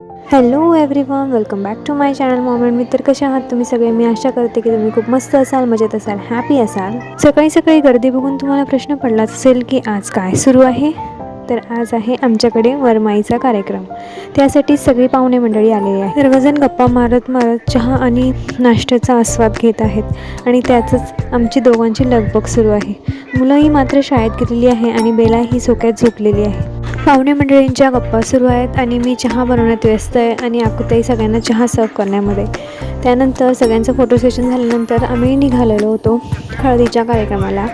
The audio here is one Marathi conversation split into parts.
Hello everyone, welcome back to my channel mom and मित्र. कशा आहात तुम्ही सगळे? मी आशा करते की तुम्ही खूप मस्त असाल, मजेत असाल, हॅपी असाल. सकाळी सकाळी गर्दी बघून तुम्हाला प्रश्न पडलाच असेल की आज काय सुरू आहे. तर आज आहे आमच्याकडे वरमाईचा कार्यक्रम. त्यासाठी सगळी पाहुणे मंडळी आलेली आहे. सर्वजण गप्पा मारत मारत चहा आणि नाश्त्याचा आस्वाद घेत आहेत आणि त्यातच आमची दोघांची लगबग सुरू आहे. मुलंही मात्र शाळेत गेलेली आहे आणि बेला ही झोक्यात झोपलेली आहे. पाहुणे मंडळींच्या गप्पा सुरू आहेत आणि मी चहा बनवण्यात व्यस्त आहे आणि आकुताई सगळ्यांना चहा सर्व करण्यामध्ये. त्यानंतर सगळ्यांचं फोटो सेशन झाल्यानंतर आम्ही निघालेलो होतो हळदीच्या कार्यक्रमाला.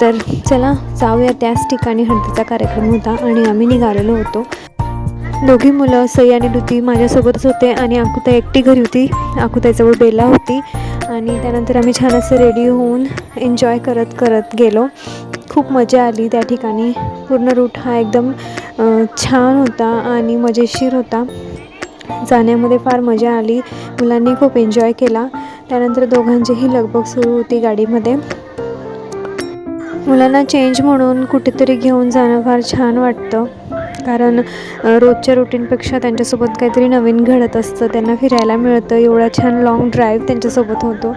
तर चला जाऊया, त्याच ठिकाणी हळदीचा कार्यक्रम होता आणि आम्ही निघालेलो होतो. दोघी मुलं सई आणि दुती माझ्यासोबतच होते आणि आकुताई एकटी घरी होती. आकुताईजवळ बेला होती आणि त्यानंतर आम्ही छान असं रेडी होऊन एन्जॉय करत करत गेलो. खूप मजा आली त्या ठिकाणी. पूर्ण रूट हा एकदम छान होता आणि मजेशीर होता. जाण्यामध्ये फार मजा आली. मुलांनी खूप एन्जॉय केला. त्यानंतर दोघांचीही लगबग सुरू होती गाडीमध्ये. मुलांना चेंज म्हणून कुठेतरी घेऊन जाणं फार छान वाटतं, कारण रोजच्या रुटीनपेक्षा त्यांच्यासोबत काहीतरी नवीन घडत असतं. त्यांना फिरायला मिळतं. एवढा छान लाँग ड्राईव्ह त्यांच्यासोबत होतो.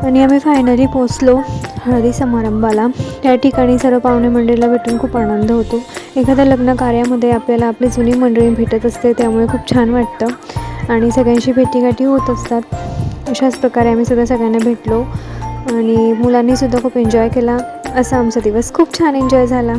आणि आम्ही फायनली पोचलो हळदी समारंभाला. त्या ठिकाणी सर्व पाहुणे मंडळीला भेटून खूप आनंद होतो. एखाद्या लग्न कार्यामध्ये आपल्याला आपली जुनी मंडळी भेटत असते, त्यामुळे खूप छान वाटतं आणि सगळ्यांशी भेटीगाठी होत असतात. अशाच प्रकारे आम्ही सगळ्यांना भेटलो आणि मुलांनीसुद्धा खूप एन्जॉय केला. असा आमचा दिवस खूप छान एन्जॉय झाला.